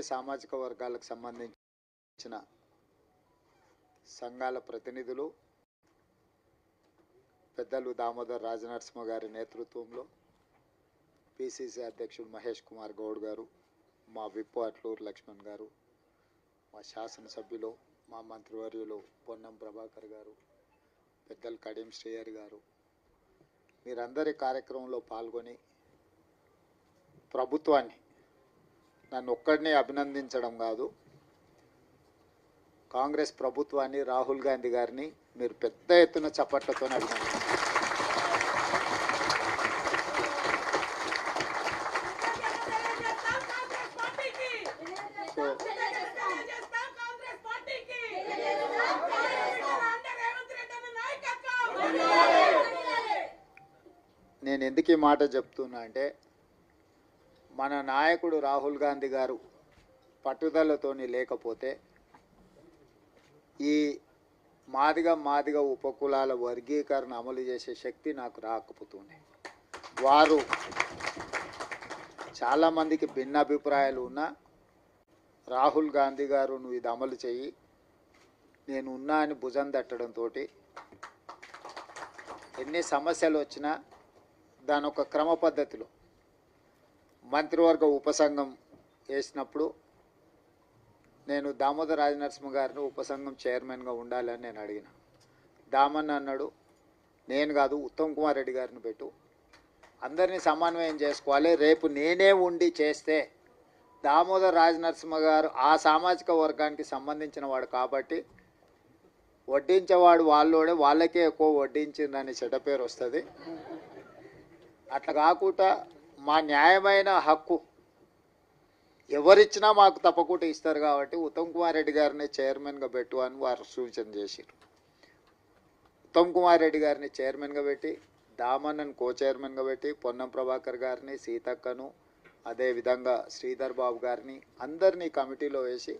అన్ని సామాజిక వర్గాలకు సంబంధించిన సంఘాల ప్రతినిధులు పెద్దలు దామోదర్ రాజనరసింహ గారి నేతృత్వంలో పిసిసి అధ్యక్షుడు మహేష్ కుమార్ గౌడ్ గారు, మా విప్పు అట్లూరు లక్ష్మణ్ గారు, మా శాసనసభ్యులు, మా మంత్రివర్యులు పొన్నం ప్రభాకర్ గారు, పెద్దలు కడియం శ్రీహరి గారు, మీరందరి కార్యక్రమంలో పాల్గొని ప్రభుత్వాన్ని నన్ను ఒక్కడినే అభినందించడం కాదు, కాంగ్రెస్ ప్రభుత్వాన్ని రాహుల్ గాంధీ గారిని మీరు పెద్ద ఎత్తున చప్పట్లతో అభినందించారు. నేను ఎందుకు ఈ మాట చెప్తున్నా అంటే, మన నాయకుడు రాహుల్ గాంధీ గారు పట్టుదలతోని లేకపోతే ఈ మాదిగ ఉపకులాల వర్గీకరణ అమలు చేసే శక్తి నాకు రాకపోతుంది. వారు చాలామందికి భిన్న అభిప్రాయాలు ఉన్నా రాహుల్ గాంధీ గారు నువ్వు ఇది అమలు చెయ్యి, నేను ఉన్నా అని భుజం తట్టడంతో ఎన్ని సమస్యలు వచ్చినా దాని ఒక క్రమ పద్ధతిలో మంత్రివర్గ ఉపసంఘం వేసినప్పుడు నేను దామోదర్ రాజనరసింహ గారిని ఉపసంఘం చైర్మన్గా ఉండాలని నేను అడిగిన. దామన్న అన్నాడు, నేను కాదు ఉత్తమ్ కుమార్ రెడ్డి గారిని పెట్టు, అందరినీ సమన్వయం చేసుకోవాలి, రేపు నేనే ఉండి చేస్తే దామోదర్ రాజనరసింహ గారు ఆ సామాజిక వర్గానికి సంబంధించిన వాడు కాబట్టి వడ్డించేవాడు వాళ్ళోడే, వాళ్ళకే ఎక్కువ వడ్డించిందని చెడ్డ పేరు వస్తుంది. అట్లా కాకుండా మా న్యాయమైన హక్కు ఎవరిచ్చినా మాకు తప్పకుండా ఇస్తారు కాబట్టి ఉత్తమ్ కుమార్ రెడ్డి గారిని చైర్మన్గా పెట్టు అని వారు సూచన చేశారు. ఉత్తమ్ కుమార్ రెడ్డి గారిని చైర్మన్గా పెట్టి, దామన్నను కో చైర్మన్గా పెట్టి, పొన్నం ప్రభాకర్ గారిని, సీతక్కను, అదేవిధంగా శ్రీధర్ బాబు గారిని అందరినీ కమిటీలో వేసి,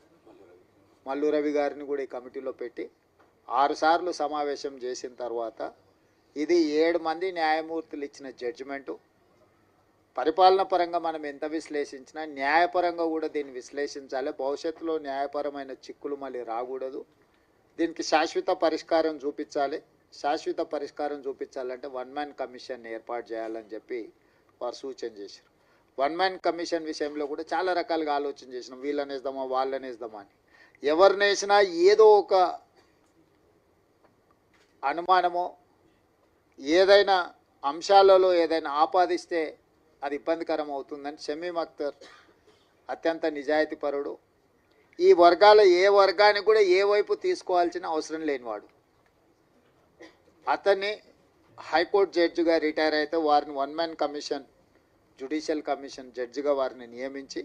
మల్లు రవి గారిని కూడా ఈ కమిటీలో పెట్టి 6 సార్లు సమావేశం చేసిన తర్వాత ఇది 7 మంది న్యాయమూర్తులు ఇచ్చిన జడ్జిమెంటు. పరిపాలన పరంగా మనం ఎంత విశ్లేషించినా న్యాయపరంగా కూడా దీన్ని విశ్లేషించాలి. భవిష్యత్తులో న్యాయపరమైన చిక్కులు మళ్ళీ రాకూడదు. దీనికి శాశ్వత పరిష్కారం చూపించాలి. శాశ్వత పరిష్కారం చూపించాలంటే 1 మ్యాన్ కమిషన్ ఏర్పాటు చేయాలని చెప్పి వారు సూచన చేశారు. 1 మ్యాన్ కమిషన్ విషయంలో కూడా చాలా రకాలుగా ఆలోచన చేసినాం, వీళ్ళని వేద్దామా వాళ్ళని వేద్దామా అని. ఎవరిని వేసినా ఏదో ఒక అనుమానమో ఏదైనా అంశాలలో ఏదైనా ఆపాదిస్తే అది ఇబ్బందికరం అవుతుందని షమీమ్ అఖ్తర్ అత్యంత నిజాయితీపరుడు, ఈ వర్గాల ఏ వర్గానికి కూడా ఏ వైపు తీసుకోవాల్సిన అవసరం లేనివాడు. అతన్ని హైకోర్టు జడ్జిగా రిటైర్ అయితే వారిని 1 మ్యాన్ కమిషన్, జ్యుడిషియల్ కమిషన్ జడ్జిగా వారిని నియమించి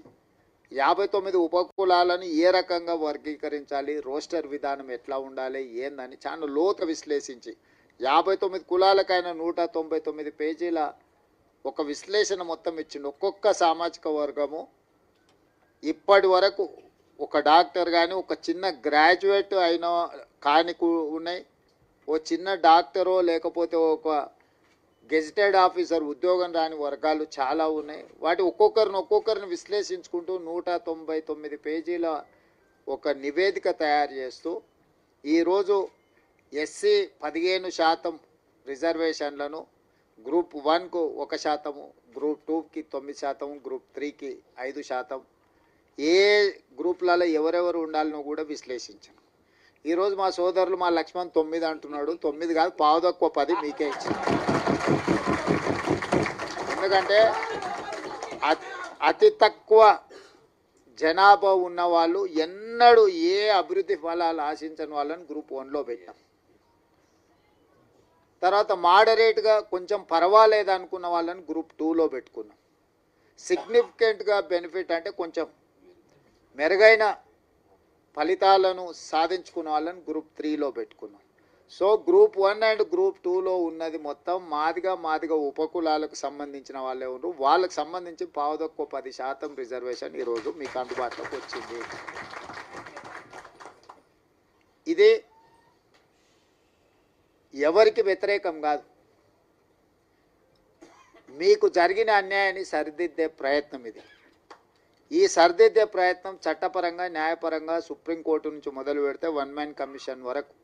59 ఉపకులాలను ఏ రకంగా వర్గీకరించాలి, రోస్టర్ విధానం ఎట్లా ఉండాలి ఏందని చాలా లోతు విశ్లేషించి 59 కులాలకైనా 199 పేజీల ఒక విశ్లేషణ మొత్తం ఇచ్చిండు. ఒక్కొక్క సామాజిక వర్గము ఇప్పటి వరకు ఒక డాక్టర్ కానీ, ఒక చిన్న గ్రాడ్యుయేట్ అయిన కాని ఉన్నాయి, ఓ చిన్న డాక్టరో లేకపోతే ఒక గెజిటెడ్ ఆఫీసర్ ఉద్యోగం రాని వర్గాలు చాలా ఉన్నాయి. వాటి ఒక్కొక్కరిని విశ్లేషించుకుంటూ 199 పేజీల ఒక నివేదిక తయారు చేస్తూ ఈరోజు ఎస్సీ 15% రిజర్వేషన్లను గ్రూప్ 1కు 1%, గ్రూప్ 2కి 9%, గ్రూప్ 3కి 5%, ఏ గ్రూప్లలో ఎవరెవరు ఉండాలనో కూడా విశ్లేషించాను. ఈరోజు మా సోదరులు మా లక్ష్మణ్ 9 అంటున్నాడు. 9 కాదు, 10 మీకే ఇచ్చాను. ఎందుకంటే అతి తక్కువ జనాభా ఉన్న వాళ్ళు ఎన్నడూ ఏ అభివృద్ధి ఫలాలు ఆశించని వాళ్ళని గ్రూప్ 1లో పెట్టాం. తర్వాత మోడరేట్గా కొంచెం పర్వాలేదు అనుకున్న వాళ్ళని గ్రూప్ 2లో పెట్టుకున్నాం. సిగ్నిఫికెంట్గా బెనిఫిట్ అంటే కొంచెం మెరుగైన ఫలితాలను సాధించుకున్న వాళ్ళని గ్రూప్ 3లో పెట్టుకున్నాం. సో గ్రూప్ 1 అండ్ గ్రూప్ 2లో ఉన్నది మొత్తం మాదిగ ఉపకులాలకు సంబంధించిన వాళ్ళే ఉన్నారు. వాళ్ళకు సంబంధించి 10% రిజర్వేషన్ ఈరోజు మీకు అందుబాటులోకి వచ్చింది. ఇది ఎవరికి వ్యతిరేకం కాదు, మీకు జరిగిన అన్యాయాన్ని సరిదిద్దే ప్రయత్నం ఇది. ఈ సరిదిద్దే ప్రయత్నం చట్టపరంగా న్యాయపరంగా సుప్రీంకోర్టు నుంచి మొదలు పెడితే వన్ మ్యాన్ కమిషన్ వరకు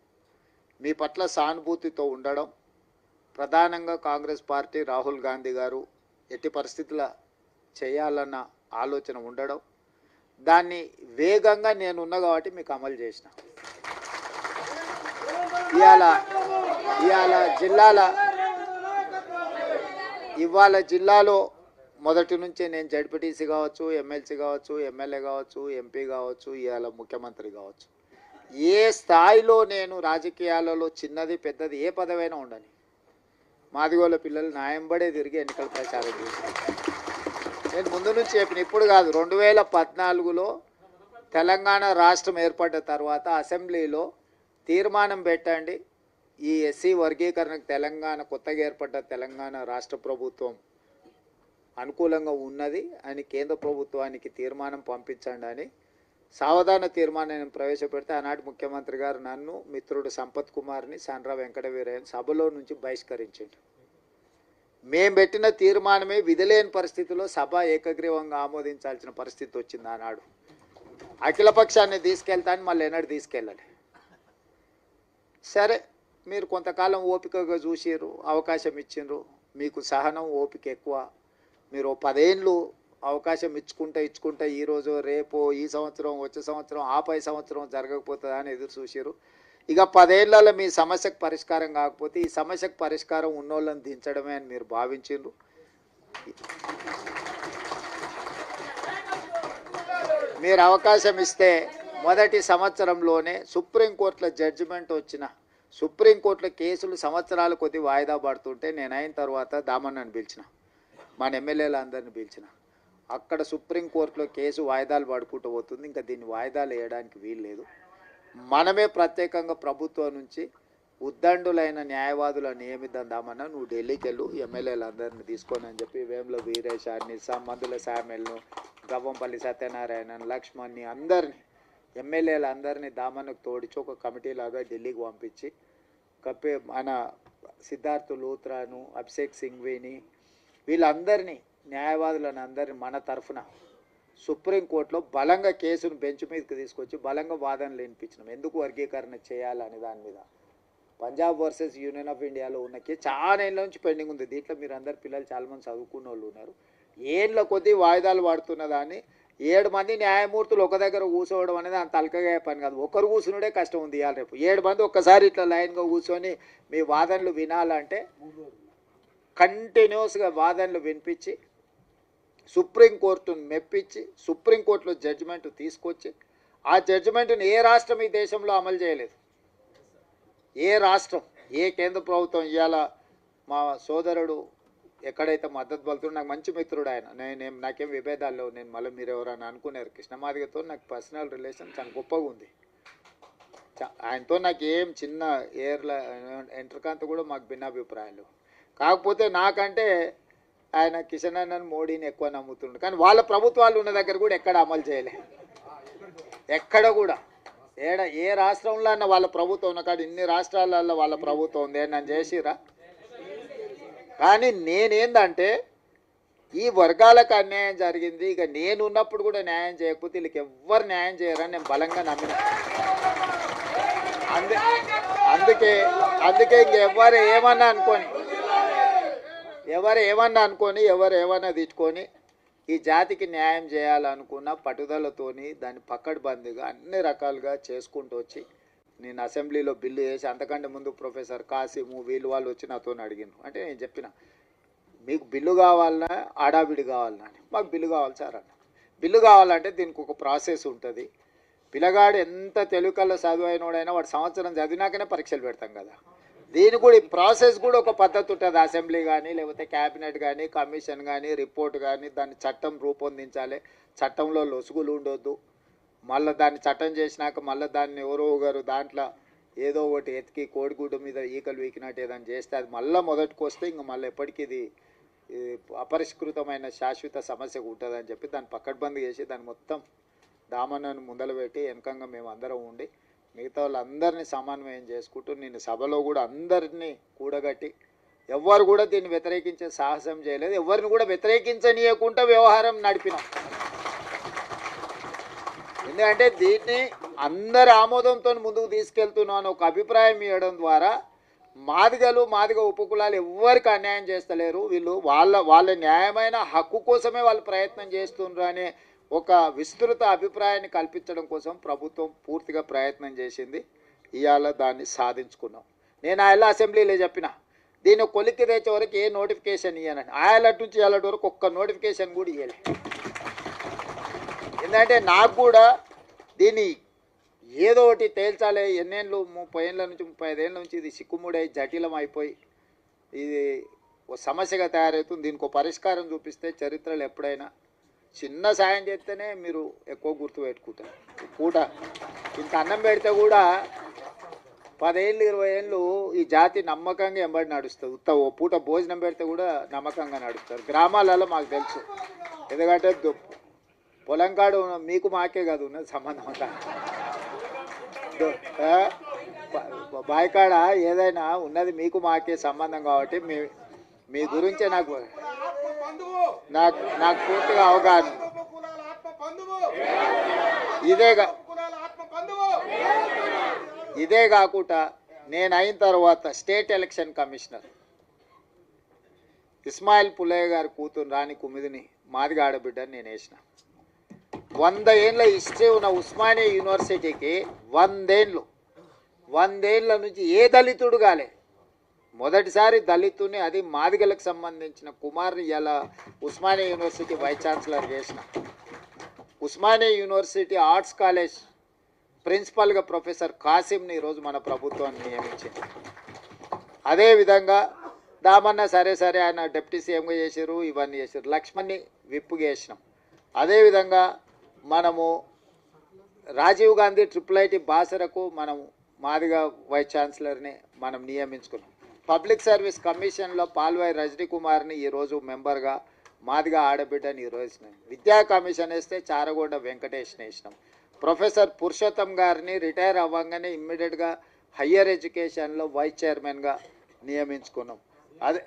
మీ పట్ల సానుభూతితో ఉండడం, ప్రధానంగా కాంగ్రెస్ పార్టీ రాహుల్ గాంధీ గారు ఎట్టి పరిస్థితుల చేయాలన్న ఆలోచన ఉండడం, దాన్ని వేగంగా నేనున్నా కాబట్టి మీకు అమలు చేసిన. ఇవాళ జిల్లాలో మొదటి నుంచే నేను జడ్పీటీసీ కావచ్చు, ఎమ్మెల్సీ కావచ్చు, ఎమ్మెల్యే కావచ్చు, ఎంపీ కావచ్చు, ఇవాళ ముఖ్యమంత్రి కావచ్చు, ఏ స్థాయిలో నేను రాజకీయాలలో చిన్నది పెద్దది ఏ పదవైనా ఉండని మాదిగోళ్ళ పిల్లలు న్యాయంబడే తిరిగి ఎన్నికల ప్రచారం చేశాను. నేను ముందు నుంచి చెప్పిన, ఇప్పుడు కాదు, 2014లో తెలంగాణ రాష్ట్రం ఏర్పడ్డ తర్వాత అసెంబ్లీలో తీర్మానం పెట్టండి, ఈ ఎస్సీ వర్గీకరణకు తెలంగాణ కొత్తగా ఏర్పడ్డ తెలంగాణ రాష్ట్ర ప్రభుత్వం అనుకూలంగా ఉన్నది అని కేంద్ర ప్రభుత్వానికి తీర్మానం పంపించండి అని సావధాన తీర్మానం ప్రవేశపెడితే ఆనాటి ముఖ్యమంత్రి గారు నన్ను, మిత్రుడు సంపత్ కుమార్ని, సాండ్రా వెంకటవీరయ్యని సభలో నుంచి బహిష్కరించిండు. మేము పెట్టిన తీర్మానమే విధిలేని పరిస్థితిలో సభ ఏకగ్రీవంగా ఆమోదించాల్సిన పరిస్థితి వచ్చింది. ఆనాడు అఖిలపక్షాన్ని తీసుకెళ్తాను, మళ్ళీ ఎన్నడూ తీసుకెళ్ళాలి. సరే, మీరు కొంతకాలం ఓపికగా చూసిర్రు, అవకాశం ఇచ్చిండ్రు, మీకు సహనం ఓపిక ఎక్కువ, మీరు 10 ఏళ్ళు అవకాశం ఇచ్చుకుంటా ఈరోజు రేపు ఈ సంవత్సరం వచ్చే సంవత్సరం ఆపై సంవత్సరం జరగకపోతుందా అని ఎదురు చూసిర్రు. ఇక 10 ఏళ్లలో మీ సమస్యకు పరిష్కారం కాకపోతే ఈ సమస్యకు పరిష్కారం ఉన్నోళ్ళని దించడమే అని మీరు భావించిండ్రు. మీరు అవకాశం ఇస్తే మొదటి సంవత్సరంలోనే సుప్రీంకోర్టులో జడ్జిమెంట్ వచ్చిన, సుప్రీంకోర్టులో కేసులు సంవత్సరాల కొద్ది వాయిదా పడుతుంటే నేను అయిన తర్వాత దామన్నని పిలిచిన, మన ఎమ్మెల్యేలు అందరిని పిలిచిన. అక్కడ సుప్రీంకోర్టులో కేసు వాయిదాలు పడుకుంటూ పోతుంది, ఇంకా దీన్ని వాయిదాలు వేయడానికి వీలు లేదు, మనమే ప్రత్యేకంగా ప్రభుత్వం నుంచి ఉద్దండులైన న్యాయవాదులను నియమిద్దామన్నా, నువ్వు ఢిల్లీకి వెళ్ళు, ఎమ్మెల్యేలు అందరిని తీసుకొని అని చెప్పి వేముల వీరేశాన్ని, మందుల శామెల్ను, గవ్వంపల్లి సత్యనారాయణ, లక్ష్మణ్ని, అందరినీ ఎమ్మెల్యేలు అందరినీ దామన్నకు తోడిచి ఒక కమిటీలాగా ఢిల్లీకి పంపించి మన సిద్ధార్థ్ లూత్రాను, అభిషేక్ సింఘ్వీని, వీళ్ళందరినీ న్యాయవాదులను అందరినీ మన తరఫున సుప్రీంకోర్టులో బలంగా కేసును బెంచ్ మీదకి తీసుకొచ్చి బలంగా వాదనలు వినిపించినాం. ఎందుకు వర్గీకరణ చేయాలని దాని మీద పంజాబ్ వర్సెస్ యూనియన్ ఆఫ్ ఇండియాలో ఉన్న కేసు చాలా ఏళ్ళ నుంచి పెండింగ్ ఉంది. దీంట్లో మీరు అందరు పిల్లలు చాలామంది చదువుకున్న వాళ్ళు ఉన్నారు. ఏళ్ళ కొద్దీ వాయిదాలు పడుతున్న దాన్ని 7 మంది న్యాయమూర్తులు ఒక దగ్గర కూర్చోవడం అనేది అంత అల్కగా పని కాదు. ఒకరు కూర్చునుడే కష్టం ఉంది. ఇవాళ రేపు 7 మంది ఒక్కసారి ఇట్లా లైన్గా కూర్చొని మీ వాదనలు వినాలంటే కంటిన్యూస్గా వాదనలు వినిపించి సుప్రీంకోర్టును మెప్పించి సుప్రీంకోర్టులో జడ్జిమెంట్ తీసుకొచ్చి ఆ జడ్జిమెంట్ని ఏ రాష్ట్రం ఈ దేశంలో అమలు చేయలేదు. ఏ రాష్ట్రం, ఏ కేంద్ర ప్రభుత్వం. ఇవాళ మా సోదరుడు ఎక్కడైతే మద్దతు పలుతుండో, నాకు మంచి మిత్రుడు ఆయన, నాకేం విభేదాలు లేవు. నేను మళ్ళీ మీరు ఎవరైనా అనుకున్నారు, కృష్ణమాదిగతో నాకు పర్సనల్ రిలేషన్ చాలా గొప్పగా ఉంది. ఆయనతో నాకు ఏం చిన్న ఎంట్రకాంత కూడా మాకు భిన్నాభిప్రాయాలు. కాకపోతే నాకంటే ఆయన కిషన్ అన్నను, మోడీని ఎక్కువ నమ్ముతుండు. కానీ వాళ్ళ ప్రభుత్వాలు ఉన్న దగ్గర కూడా ఎక్కడ అమలు చేయలే, ఎక్కడ కూడా. ఏ రాష్ట్రంలో అన్న వాళ్ళ ప్రభుత్వం ఉన్న కాదు, ఇన్ని రాష్ట్రాలలో వాళ్ళ ప్రభుత్వం ఉంది, నన్ను చేసిరా. కానీ నేనేందంటే ఈ వర్గాలకు అన్యాయం జరిగింది, ఇక నేను ఉన్నప్పుడు కూడా న్యాయం చేయకపోతే వీళ్ళకి ఎవ్వరు న్యాయం చేయరని నేను బలంగా నమ్మిన. అందుకే ఇంక ఎవరు ఏమన్నా అనుకొని ఎవరు ఏమన్నా తిట్టుకొని ఈ జాతికి న్యాయం చేయాలనుకున్న పట్టుదలతోని దాన్ని పక్కడబందీగా అన్ని రకాలుగా చేసుకుంటూ వచ్చి నేను అసెంబ్లీలో బిల్లు చేసి, అంతకంటే ముందు ప్రొఫెసర్ కాసిము వాళ్ళు వచ్చి నాతో అడిగిన. అంటే నేను చెప్పిన, మీకు బిల్లు కావాలన్నా ఆడాబిడి కావాలన్నా అని. మాకు బిల్లు కావాలి సార్ అన్న. బిల్లు కావాలంటే దీనికి ఒక ప్రాసెస్ ఉంటుంది. పిల్లగాడు ఎంత తెలుగుకల్లో చదువైనోడైనా వాడు సంవత్సరం చదివినాకనే పరీక్షలు పెడతాం కదా. దీని కూడా ఈ ప్రాసెస్ కూడా ఒక పద్ధతి ఉంటుంది. అసెంబ్లీ కానీ లేకపోతే క్యాబినెట్ కానీ కమిషన్ కానీ రిపోర్ట్ కానీ దాన్ని చట్టం రూపొందించాలి. చట్టంలో లొసుగులు ఉండొద్దు. మళ్ళీ దాన్ని చట్టం చేసినాక మళ్ళీ దాన్ని ఎవరో ఒకరు దాంట్లో ఏదో ఒకటి ఎతికి కోడిగుడ్డు మీద ఈకలు వీకినట్టు ఏదైనా చేస్తే అది మళ్ళీ మొదటికి వస్తే ఇంక మళ్ళీ ఎప్పటికీ ఇది అపరిష్కృతమైన శాశ్వత సమస్య ఉంటుందని చెప్పి దాన్ని పక్కడ్బందీ చేసి దాన్ని మొత్తం దామన్నను ముందలు పెట్టి వెనకంగా మేము అందరం ఉండి మిగతా వాళ్ళందరినీ సమన్వయం చేసుకుంటూ నేను సభలో కూడా అందరినీ కూడగట్టి ఎవ్వరు కూడా దీన్ని వ్యతిరేకించే సాహసం చేయలేదు. ఎవరిని కూడా వ్యతిరేకించనీయకుండా వ్యవహారం నడిపినాం. ఎందుకంటే దీన్ని అందరి ఆమోదంతో ముందుకు తీసుకెళ్తున్నాను ఒక అభిప్రాయం ఇవ్వడం ద్వారా మాదిగ ఉపకులాలు ఎవ్వరికి అన్యాయం చేస్తలేరు, వీళ్ళు వాళ్ళ న్యాయమైన హక్కు కోసమే వాళ్ళు ప్రయత్నం చేస్తున్నారు అనే ఒక విస్తృత అభిప్రాయాన్ని కల్పించడం కోసం ప్రభుత్వం పూర్తిగా ప్రయత్నం చేసింది. ఇవాళ దాన్ని సాధించుకున్నాం. నేను ఆయన అసెంబ్లీలో చెప్పిన దీన్ని కొలిక్కి తెచ్చే వరకు ఏ నోటిఫికేషన్ ఇవ్వనండి. ఆయలటి నుంచి ఇవాళ వరకు ఒక్క నోటిఫికేషన్ కూడా ఇవ్వలే. ఎందుకంటే నాకు కూడా దీన్ని ఏదో ఒకటి తేల్చాలి. ఎన్నేళ్ళు 30 ఏళ్ళ నుంచి 35 ఏళ్ళ నుంచి ఇది సిక్కుముడై జటిలం అయిపోయి ఇది ఒక సమస్యగా తయారవుతుంది. దీనికి ఒక పరిష్కారం చూపిస్తే చరిత్రలో ఎప్పుడైనా చిన్న సాయం చేస్తేనే మీరు ఎక్కువ గుర్తుపెట్టుకుంటారు. పూట ఇంత అన్నం పెడితే కూడా 10 ఏళ్ళు 20 ఏళ్ళు ఈ జాతి నమ్మకంగా ఎంబడి నడుస్తుంది. ఓ పూట భోజనం పెడితే కూడా నమ్మకంగా నడుస్తారు. గ్రామాలలో మాకు తెలుసు. ఎందుకంటే పొలం కాడు మీకు మాకే కాదు ఉన్నది సంబంధం అంతా. బాయికాడ ఏదైనా ఉన్నది మీకు మాకే సంబంధం కాబట్టి మీ గురించే నాకు పూర్తిగా అవగాహన. ఇదే కాకుండా నేను అయిన తర్వాత state election commissioner Ismail Pullaiah గారి కూతురు రాణి కుమిదిని మాదిగా ఆడబిడ్డని నేను వేసిన. 100 ఏళ్ళ హిస్టరీ ఉన్న ఉస్మానియా యూనివర్సిటీకి 100 ఏళ్ళ నుంచి ఏ దళితుడు కాలే. మొదటిసారి దళితుని, అది మాదిగలకు సంబంధించిన కుమార్ని ఇలా ఉస్మానియా యూనివర్సిటీ వైస్ ఛాన్సలర్ చేసిన. ఉస్మానియా యూనివర్సిటీ ఆర్ట్స్ కాలేజ్ ప్రిన్సిపల్గా ప్రొఫెసర్ కాసిమ్ని ఈరోజు మన ప్రభుత్వాన్ని నియమించింది. అదేవిధంగా దామన్న సరే ఆయన డిప్యూటీ సీఎంగా చేశారు, ఇవన్నీ చేశారు. లక్ష్మణ్ని విప్పుగా చేసినాం. అదేవిధంగా మనము రాజీవ్ గాంధీ IIIT బాసరకు మనం మాదిగా వైస్ ఛాన్సలర్ని మనం నియమించుకున్నాం. పబ్లిక్ సర్వీస్ కమిషన్లో పాల్వాయి రజనీ కుమార్ని ఈరోజు మెంబర్గా మాదిగా ఆడబిడ్డని ఈరోజు విద్యా కమిషన్ వేస్తే చారగొండ వెంకటేష్ని వేసినాం. ప్రొఫెసర్ పురుషోత్తం గారిని రిటైర్ అవ్వగానే ఇమ్మీడియట్గా హయ్యర్ ఎడ్యుకేషన్లో వైస్ చైర్మన్గా నియమించుకున్నాం. అదే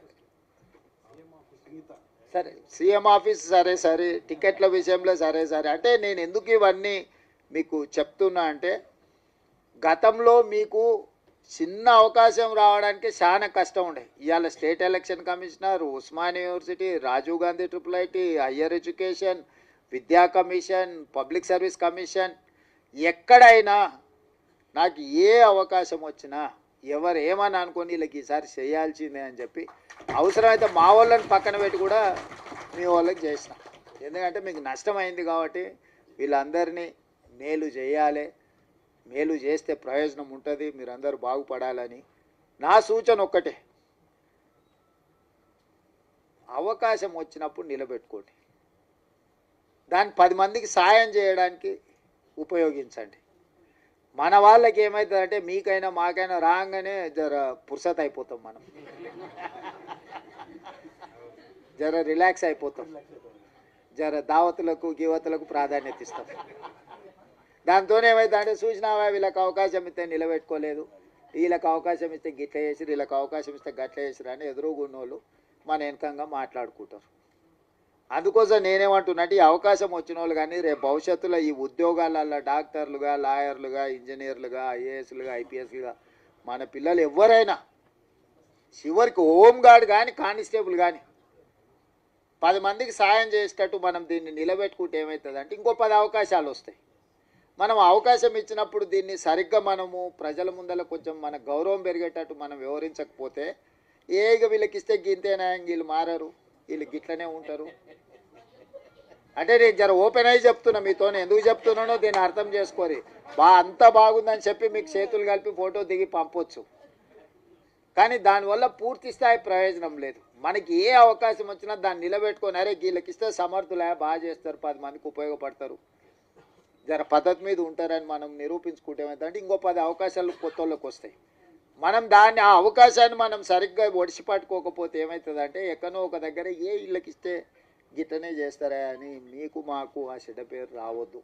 సరే సీఎం ఆఫీస్ సరే టికెట్ల విషయంలో సరే అంటే నేను ఎందుకు ఇవన్నీ మీకు చెప్తున్నా అంటే గతంలో మీకు చిన్న అవకాశం రావడానికి చాలా కష్టం ఉండే. ఇవాళ state election commissioner, Osmania university, Rajiv Gandhi IIIT, higher education, విద్యా కమిషన్, పబ్లిక్ సర్వీస్ కమిషన్, ఎక్కడైనా నాకు ఏ అవకాశం వచ్చినా ఎవరు ఏమని అనుకొని వీళ్ళకి ఈసారి చేయాల్సిందే అని చెప్పి అవసరమైతే మా వాళ్ళని పక్కన పెట్టి కూడా మీ వాళ్ళకి చేసిన. ఎందుకంటే మీకు నష్టమైంది కాబట్టి వీళ్ళందరినీ మేలు చేయాలి, మేలు చేస్తే ప్రయోజనం ఉంటుంది, మీరందరూ బాగుపడాలని నా సూచన ఒక్కటే, అవకాశం వచ్చినప్పుడు నిలబెట్టుకోండి, దాన్ని 10 మందికి సాయం చేయడానికి ఉపయోగించండి. మన వాళ్ళకి ఏమవుతుందంటే మీకైనా మాకైనా రాగానే జర పుర్సత్ అయిపోతాం, మనం జర రిలాక్స్ అయిపోతాం, జర దావతులకు గివతులకు ప్రాధాన్యత ఇస్తాం. దాంతో ఏమవుతుందంటే చూసినావా వీళ్ళకి అవకాశం ఇస్తే నిలబెట్టుకోలేదు, వీళ్ళకి అవకాశం ఇస్తే గిట్ల చేసిరు, వీళ్ళకి అవకాశం ఇస్తే గట్ల చేసిరు అని ఎదురుగున్నోళ్ళు మన వెనకంగా మాట్లాడుకుంటారు. అందుకోసం నేనేమంటున్నా అంటే ఈ అవకాశం వచ్చిన వాళ్ళు కానీ రేపు భవిష్యత్తులో ఈ ఉద్యోగాలలో డాక్టర్లుగా, లాయర్లుగా, ఇంజనీర్లుగా, IASలుగా, IPSలుగా మన పిల్లలు ఎవరైనా చివరికి హోంగార్డ్ కానీ కానిస్టేబుల్ కానీ 10 మందికి సాయం చేసేటట్టు మనం దీన్ని నిలబెట్టుకుంటే ఏమవుతుంది అంటే ఇంకో 10 అవకాశాలు వస్తాయి. మనం అవకాశం ఇచ్చినప్పుడు దీన్ని సరిగ్గా మనము ప్రజల ముందర కొంచెం మన గౌరవం పెరిగేటట్టు మనం వివరించకపోతే ఇక వీళ్ళకి ఇస్తే గింతేనా, వీళ్ళు మారరు, వీళ్ళు గిట్లనే ఉంటారు అంటే నేను జర ఓపెన్ అయ్యి చెప్తున్నా, మీతో ఎందుకు చెప్తున్నానో దీన్ని అర్థం చేసుకోరి. అంతా బాగుందని చెప్పి మీకు చేతులు కలిపి ఫోటో దిగి పంపొచ్చు, కానీ దానివల్ల పూర్తి స్థాయి ప్రయోజనం లేదు. మనకి ఏ అవకాశం వచ్చినా దాన్ని నిలబెట్టుకొని అరే వీళ్ళకి ఇస్తే సమర్థులే, బాగా చేస్తారు, 10 మందికి ఉపయోగపడతారు, జర పద్ధతి మీద ఉంటారని మనం నిరూపించుకుంటే ఏమైందంటే ఇంకో 10 అవకాశాలు కొత్త వాళ్ళకి వస్తాయి. మనం దాన్ని ఆ అవకాశాన్ని మనం సరిగ్గా ఒడిసి పట్టుకోకపోతే ఏమవుతుందంటే ఎక్కడో ఒక దగ్గర వీళ్ళకి ఇస్తే గిట్టనే చేస్తారా అని మీకు మాకు ఆ చెడ్డ పేరు రావద్దు.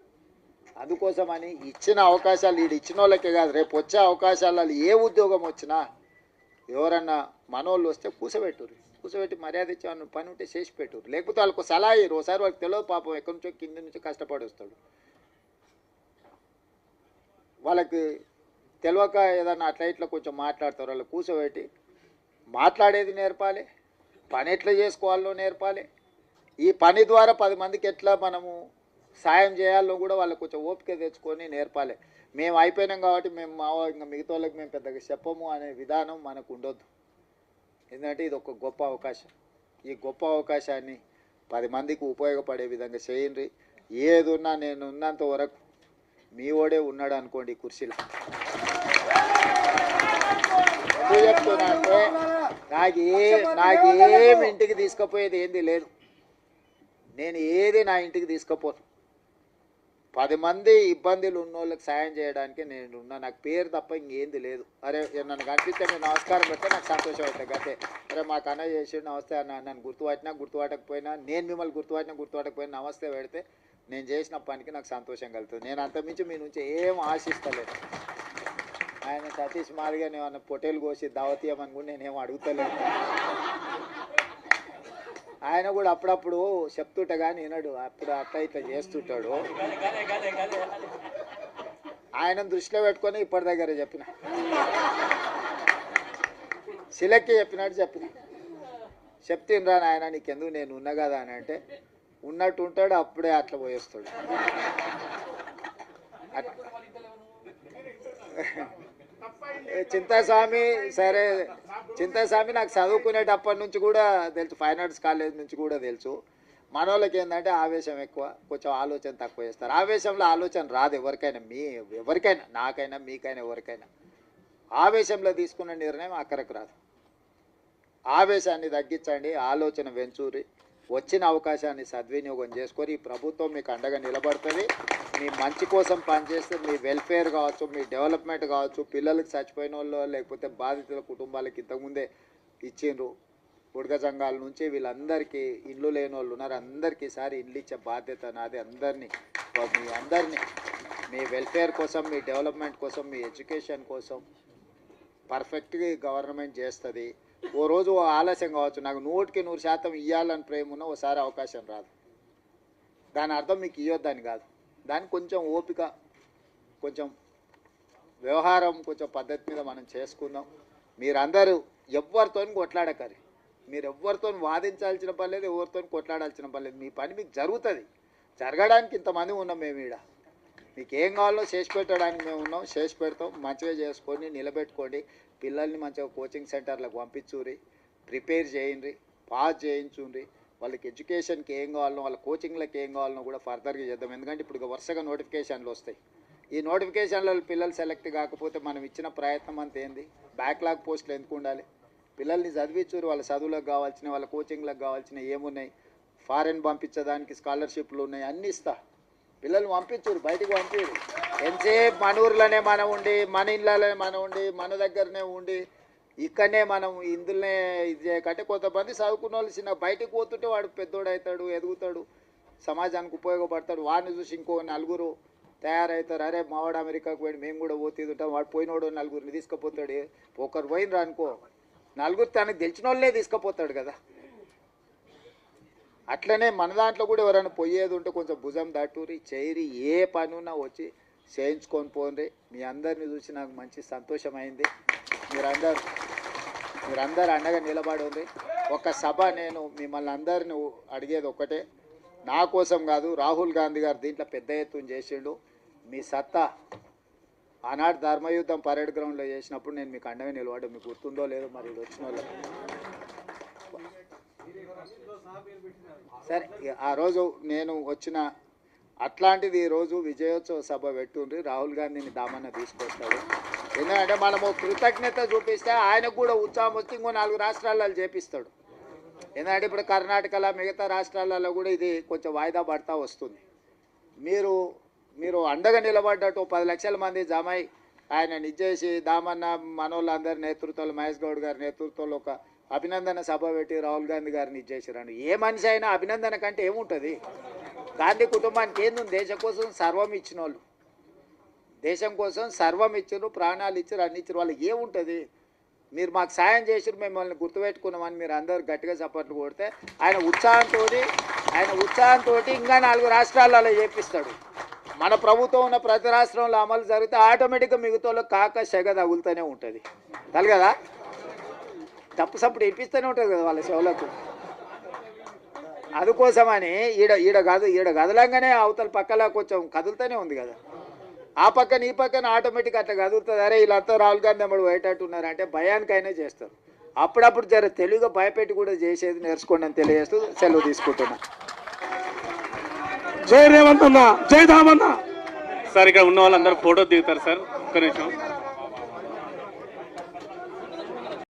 అందుకోసమని ఇచ్చిన అవకాశాలు వీడు ఇచ్చిన వాళ్ళకే కాదు, రేపు వచ్చే అవకాశాలలో ఏ ఉద్యోగం వచ్చినా ఎవరన్నా మనోళ్ళు వస్తే కూర్చోబెట్టి మర్యాద ఇచ్చి పని ఉంటే చేసి పెట్టురు, లేకపోతే వాళ్ళకు సలహా ఇయ్యరు. ఒకసారి వాళ్ళకి తెలియదు పాపం, ఎక్కడి నుంచో కింద నుంచి కష్టపడి వస్తాడు. వాళ్ళకి తెలియక ఏదన్నా అట్లా ఇట్లా కొంచెం మాట్లాడతారు, వాళ్ళు కూర్చోబెట్టి మాట్లాడేది నేర్పాలి, పని ఎట్లా చేసుకోవాలో నేర్పాలి, ఈ పని ద్వారా 10 మందికి ఎట్లా మనము సాయం చేయాలో కూడా వాళ్ళకి కొంచెం ఓపిక తెచ్చుకొని నేర్పాలి. మేము అయిపోయినాం కాబట్టి మేము ఇంకా మిగతా వాళ్ళకి మేము పెద్దగా చెప్పము అనే విధానం మనకు ఉండొద్దు. ఎందుకంటే ఇది ఒక గొప్ప అవకాశం. ఈ గొప్ప అవకాశాన్ని 10 మందికి ఉపయోగపడే విధంగా చేయండి. ఏది ఉన్నా నేను ఉన్నంత వరకు మీ ఓడే ఉన్నాడు అనుకోండి కుర్చీలో. ఎందుకు చెప్తున్నా అంటే నాకేం ఇంటికి తీసుకుపోయేది ఏంది లేదు. నేను ఏది నా ఇంటికి తీసుకుపోను. 10 మంది ఇబ్బందులు ఉన్న వాళ్ళకి సాయం చేయడానికి నేను ఉన్నా. నాకు పేరు తప్ప ఇంకేంది లేదు. అరే నన్ను కనిపిస్తే మీరు నమస్కారం పెడితే నాకు సంతోషం అవుతుంది. అయితే అరే మా కన్న చేసి నమస్తే అన్న, నన్ను గుర్తుపట్టకపోయినా నేను మిమ్మల్ని గుర్తుపట్టకపోయినా నమస్తే పెడితే నేను చేసిన పనికి నాకు సంతోషం కలుగుతుంది. నేను అంతమించి మీ నుంచి ఏం ఆశిస్తలేదు. ఆయన సతీష్ మాదిగా నేను పొట్టేలు కోసి దావతీయమని కూడా నేనేం అడుగుతలేదు. ఆయన కూడా అప్పుడప్పుడు చెప్తుంటా కానీ వినడు, అప్పుడు అట్లా ఇట్లా చేస్తుంటాడు. ఆయన దృష్టిలో పెట్టుకొని ఇప్పటి దగ్గర చెప్పిన, సిలక్కి చెప్పినట్టు చెప్తినరా నాయన నీకెందుకు నేను ఉన్నా కదా అని అంటే ఉన్నట్టు ఉంటాడు, అప్పుడే అట్లా పోయేస్తాడు. చింతాస్వామి సరే, చింతాస్వామి నాకు చదువుకునేటప్పటి నుంచి కూడా తెలుసు, ఫైన్ ఆర్ట్స్ కాలేజ్ నుంచి కూడా తెలుసు. మన వాళ్ళకి ఏంటంటే ఆవేశం ఎక్కువ, కొంచెం ఆలోచన తక్కువ చేస్తారు. ఆవేశంలో ఆలోచన రాదు ఎవరికైనా, ఎవరికైనా, నాకైనా మీకైనా ఎవరికైనా. ఆవేశంలో తీసుకున్న నిర్ణయం అక్కడికి రాదు. ఆవేశాన్ని తగ్గించండి, ఆలోచన వెంచూరి, వచ్చిన అవకాశాన్ని సద్వినియోగం చేసుకొని ఈ ప్రభుత్వం మీకు అండగా నిలబడుతుంది. మీ మంచి కోసం పనిచేస్తే మీ వెల్ఫేర్ కావచ్చు, మీ డెవలప్మెంట్ కావచ్చు, పిల్లలకి చచ్చిపోయిన వాళ్ళు లేకపోతే బాధితుల కుటుంబాలకి ఇంతకుముందే ఇచ్చిండ్రు. బుడగ సంఘాల నుంచి వీళ్ళందరికీ ఇల్లు లేని వాళ్ళు ఉన్నారు, అందరికీ ఈసారి ఇల్లు ఇచ్చే బాధ్యత నాది. మీ అందరినీ మీ వెల్ఫేర్ కోసం, మీ డెవలప్మెంట్ కోసం, మీ ఎడ్యుకేషన్ కోసం పర్ఫెక్ట్గా గవర్నమెంట్ చేస్తుంది. ఓ రోజు ఆలస్యం కావచ్చు, నాకు 100% ఇవ్వాలని ప్రేమ ఉన్న ఓసారి అవకాశం రాదు. దాని అర్థం మీకు ఇవ్వద్దని కాదు. దానికి కొంచెం ఓపిక, కొంచెం వ్యవహారం, కొంచెం పద్ధతి మీద మనం చేసుకుందాం. మీరందరూ ఎవరితో కొట్లాడకరి, మీరు ఎవరితో వాదించాల్సిన పని లేదు, ఎవరితో కొట్లాడాల్సిన పని లేదు. మీ పని మీకు జరుగుతుంది. జరగడానికి ఇంతమంది ఉన్నాం మేము ఈడ. మీకు ఏం కావాలో చేసి పెట్టడానికి మేము ఉన్నాం, చేసి పెడతాం. మంచిగా చేసుకొని నిలబెట్టుకోండి. పిల్లల్ని మంచిగా కోచింగ్ సెంటర్లకు పంపించుర్రి, ప్రిపేర్ చేయండి, పాస్ చేయించుండ్రి. వాళ్ళకి ఎడ్యుకేషన్కి ఏం కావాలనో, వాళ్ళ కోచింగ్లకు ఏం కావాలనో కూడా ఫర్దర్గా చేద్దాం. ఎందుకంటే ఇప్పుడు వరుసగా నోటిఫికేషన్లు వస్తాయి. ఈ నోటిఫికేషన్లో పిల్లలు సెలెక్ట్ కాకపోతే మనం ఇచ్చిన ప్రయత్నం అంత ఏంది? బ్యాక్లాగ్ పోస్టులు ఎందుకు ఉండాలి? పిల్లల్ని చదివించుర్రి. వాళ్ళ చదువులకు కావాల్సిన, వాళ్ళ కోచింగ్లకు కావాల్సిన ఏమున్నాయి, ఫారెన్ పంపించడానికి స్కాలర్షిప్లు ఉన్నాయి, అన్నీ ఇస్తా. పిల్లల్ని పంపించురు, బయటికి పంపించరు. ఎంతసేపు మన ఊర్లోనే మనం ఉండి, మన ఇళ్ళలోనే మనం ఉండి, మన దగ్గరనే ఉండి, ఇక్కడనే మనం ఇందులోనే ఇది చేయకంటే కొంతమంది చదువుకున్న వాళ్ళు చిన్న బయటకు పోతుంటే వాడు పెద్దోడు అవుతాడు, ఎదుగుతాడు, సమాజానికి ఉపయోగపడతాడు. వాడిని చూసి ఇంకో 4 తయారవుతారు. అరే మావాడు అమెరికాకు పోయి మేము కూడా పోతుంటాం, వాడు పోయినోడు 4 తీసుకుపోతాడు. ఒకరు పోయినరా అనుకో, 4 తనకు తెలిసిన వాళ్ళే తీసుకుపోతాడు కదా. అట్లనే మన దాంట్లో కూడా ఎవరైనా పోయేది ఉంటే కొంచెం భుజం దాటూరి చేయరి, ఏ పని ఉన్నా వచ్చి చేయించుకొని పోండి. మీ అందరిని చూసి నాకు మంచి సంతోషమైంది. మీరందరూ అండగా నిలబడి. ఒక సభ నేను మిమ్మల్ని అందరిని అడిగేది ఒక్కటే, నా కోసం కాదు, రాహుల్ గాంధీ గారు దీంట్లో పెద్ద ఎత్తున చేసిండు. మీ సత్తా ఆనాడు ధర్మయుద్ధం పరేడ్ గ్రౌండ్లో చేసినప్పుడు నేను మీకు అండగా నిలబడ్డా. మీకు గుర్తుందో లేదో మరి ఇది వచ్చిన వాళ్ళు. సరే, ఆ రోజు నేను వచ్చిన అట్లాంటిది ఈరోజు విజయోత్సవ సభ పెట్టుండ్రి. రాహుల్ గాంధీని దామన్న తీసుకొస్తాడు. ఎందుకంటే మనము కృతజ్ఞత చూపిస్తే ఆయనకు కూడా ఉత్సాహం వచ్చి ఇంకో 4 రాష్ట్రాలలో చేపిస్తాడు. ఎందుకంటే ఇప్పుడు కర్ణాటకలో, మిగతా రాష్ట్రాలలో కూడా ఇది కొంచెం వాయిదా పడతా వస్తుంది. మీరు అండగా నిలబడ్డట్టు 10 లక్షల మంది జమై ఆయన నిజేసి దామన్న మనోళ్ళందరి నేతృత్వంలో, మహేష్ గౌడ్ గారి నేతృత్వంలో ఒక అభినందన సభ పెట్టి రాహుల్ గాంధీ గారిని ఇచ్చేసారండి. ఏ మనిషి అయినా అభినందన కంటే ఏముంటుంది? గాంధీ కుటుంబానికి ఏంది? దేశం కోసం సర్వం ఇచ్చిన వాళ్ళు, దేశం కోసం సర్వం ఇచ్చారు, ప్రాణాలు ఇచ్చారు, అన్ని ఇచ్చారు. వాళ్ళకి ఏముంటుంది? మీరు మాకు సాయం చేసారు, మిమ్మల్ని గుర్తుపెట్టుకున్నామని మీరు అందరూ గట్టిగా సపోర్ట్లు కొడితే ఆయన ఉత్సాహంతో ఇంకా 4 రాష్ట్రాలలో చేపిస్తాడు. మన ప్రభుత్వం ఉన్న ప్రతి రాష్ట్రంలో అమలు జరిగితే ఆటోమేటిక్గా మిగతా కాక సెగ తగులుతూనే ఉంటుంది కదా. తప్పు సప్పుడు ఇప్పిస్తూనే ఉంటుంది కదా వాళ్ళ చెవులకు. అందుకోసమని ఈడ కదలంగానే అవతల పక్కలా కొంచెం కదులుతూనే ఉంది కదా. ఆ పక్కన ఈ పక్కన ఆటోమేటిక్ అట్లా కదులుతుంది. అరే వీళ్ళంతా రాహుల్ గాంధీ అమ్మడు పోయేటట్టు ఉన్నారంటే భయానికైనా చేస్తారు. అప్పుడప్పుడు జర తెలుగుగా భయపెట్టి కూడా చేసేది నేర్చుకోండి అని తెలియజేస్తూ సెలవు తీసుకుంటున్నా. జై రేవంత్ అన్న, జై దామన్న. సార్ ఇక్కడ ఉన్న వాళ్ళందరూ ఫోటో దిగుతారు సార్, ఒక్క నిమిషం.